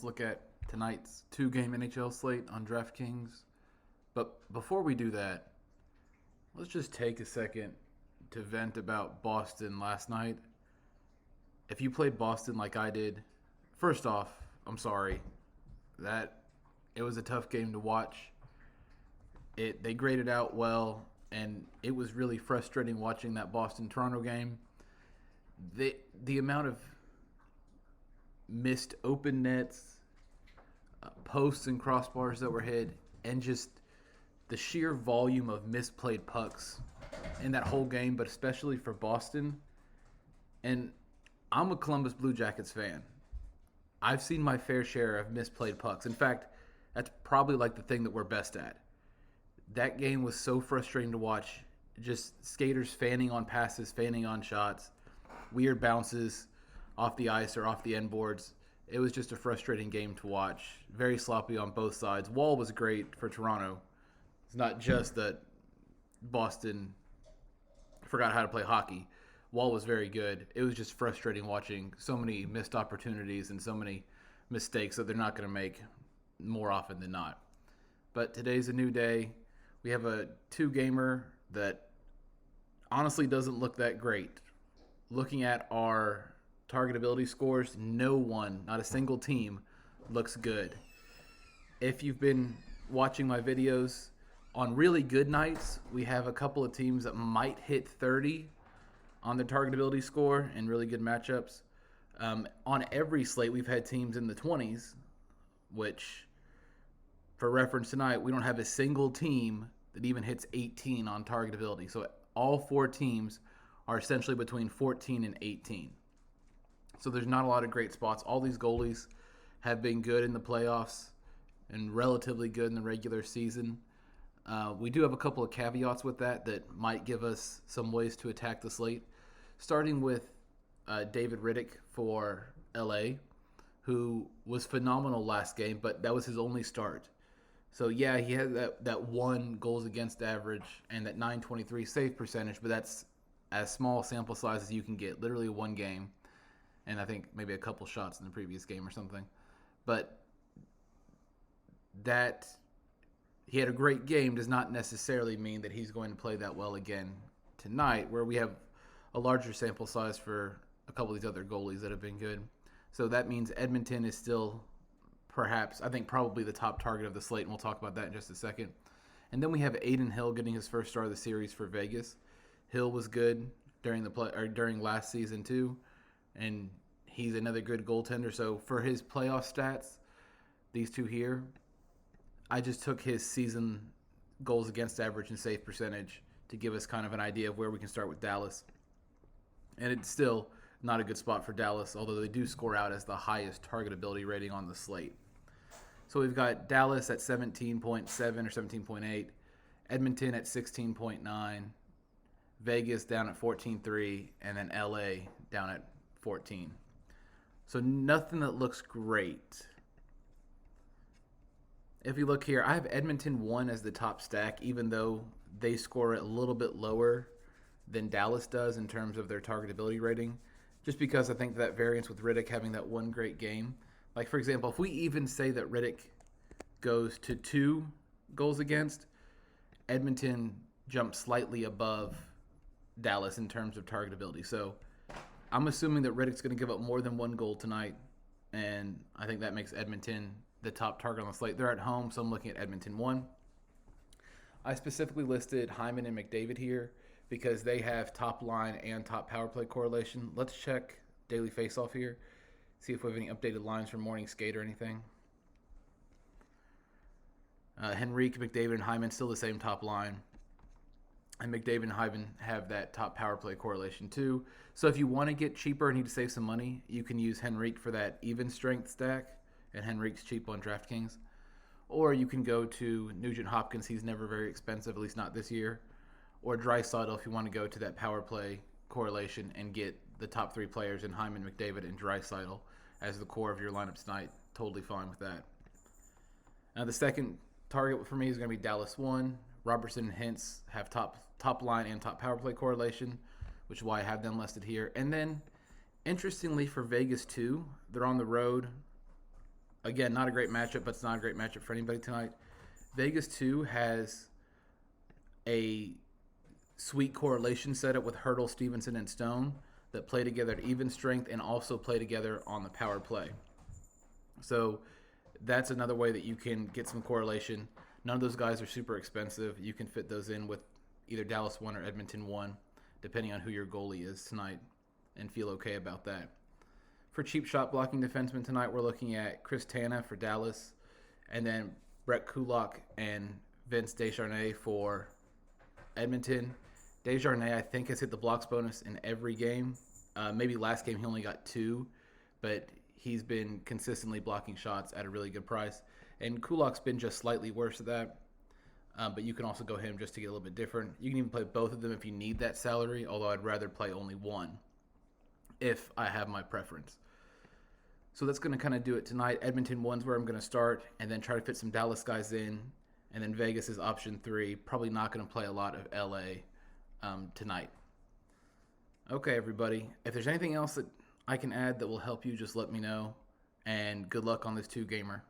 look at tonight's two-game NHL slate on Draftkings. But before we do that, let's just take a second to vent about Boston last night. If you played Boston like I did, first off, I'm sorry. It was a tough game to watch. They graded out well, and it was really frustrating watching that Boston-Toronto game. The amount of missed open nets, posts and crossbars that were hit, and just the sheer volume of misplayed pucks in that whole game, but especially for Boston. And I'm a Columbus Blue Jackets fan. I've seen my fair share of misplayed pucks. In fact, that's probably like the thing that we're best at. That game was so frustrating to watch. Just skaters fanning on passes, fanning on shots, weird bounces off the ice or off the end boards. It was just a frustrating game to watch. Very sloppy on both sides. Wall was great for Toronto. It's not just that Boston forgot how to play hockey. Wall was very good. It was just frustrating watching so many missed opportunities and so many mistakes that they're not going to make more often than not. But today's a new day. We have a two-gamer that honestly doesn't look that great. Looking at our targetability scores, no one, not a single team, looks good. If you've been watching my videos, on really good nights, we have a couple of teams that might hit 30 on the targetability score in really good matchups. On every slate, we've had teams in the 20s, which, for reference tonight, we don't have a single team that even hits 18 on targetability. So all four teams are essentially between 14 and 18. So there's not a lot of great spots. All these goalies have been good in the playoffs and relatively good in the regular season. We do have a couple of caveats with that might give us some ways to attack the slate, starting with David Riddick for LA, who was phenomenal last game, but that was his only start. So, yeah, he had that one goals against average and that .923 save percentage, but that's as small sample size as you can get, literally one game, and I think maybe a couple shots in the previous game or something. But that he had a great game does not necessarily mean that he's going to play that well again tonight, where we have a larger sample size for a couple of these other goalies that have been good. So that means Edmonton is still probably the top target of the slate, and we'll talk about that in just a second. And then we have Adin Hill getting his first start of the series for Vegas. Hill was good during last season too, and he's another good goaltender. So for his playoff stats, these two here, I just took his season goals against average and save percentage to give us kind of an idea of where we can start with Dallas. And it's still not a good spot for Dallas, although they do score out as the highest targetability rating on the slate. So we've got Dallas at 17.7 or 17.8, Edmonton at 16.9, Vegas down at 14.3, and then LA down at 14. So nothing that looks great. If you look here, I have Edmonton 1 as the top stack, even though they score a little bit lower than Dallas does in terms of their targetability rating, just because I think that variance with Riddick having that one great game. Like, for example, if we even say that Riddick goes to 2 goals against, Edmonton jumps slightly above Dallas in terms of targetability. So I'm assuming that Riddick's going to give up more than 1 goal tonight, and I think that makes Edmonton the top target on the slate. They're at home, so I'm looking at Edmonton 1. I specifically listed Hyman and McDavid here because they have top line and top power play correlation. Let's check daily faceoff here, see if we have any updated lines from morning skate or anything. Henrique, McDavid, and Hyman still the same top line. And McDavid and Hyman have that top power play correlation too. So if you want to get cheaper and need to save some money, you can use Henrique for that even strength stack. And Henrique's cheap on Draftkings. Or you can go to Nugent Hopkins. He's never very expensive, at least not this year. Or Draisaitl if you want to go to that power play correlation and get the top 3 players in Hyman, McDavid, and Draisaitl as the core of your lineup tonight. Totally fine with that. Now the second target for me is going to be Dallas 1. Robertson and Hintz have top line and top power play correlation, which is why I have them listed here. And then, interestingly for Vegas 2, they're on the road. Again, not a great matchup, but it's not a great matchup for anybody tonight. Vegas 2 has a sweet correlation setup with Hurdle, Stevenson, and Stone that play together at even strength and also play together on the power play. So that's another way that you can get some correlation. None of those guys are super expensive. You can fit those in with either Dallas 1 or Edmonton 1, depending on who your goalie is tonight, and feel okay about that. For cheap shot blocking defensemen tonight, we're looking at Chris Tanev for Dallas, and then Brett Kulak and Vince Desharnais for Edmonton. Desharnais, I think, has hit the blocks bonus in every game. Maybe last game he only got 2, but he's been consistently blocking shots at a really good price. And Kulak's been just slightly worse at that, but you can also go him just to get a little bit different. You can even play both of them if you need that salary, although I'd rather play only one if I have my preference. So that's going to kind of do it tonight. Edmonton 1's where I'm going to start, and then try to fit some Dallas guys in, and then Vegas is option 3. Probably not going to play a lot of LA tonight. Okay, everybody. If there's anything else that I can add that will help you, just let me know. And good luck on this 2-gamer.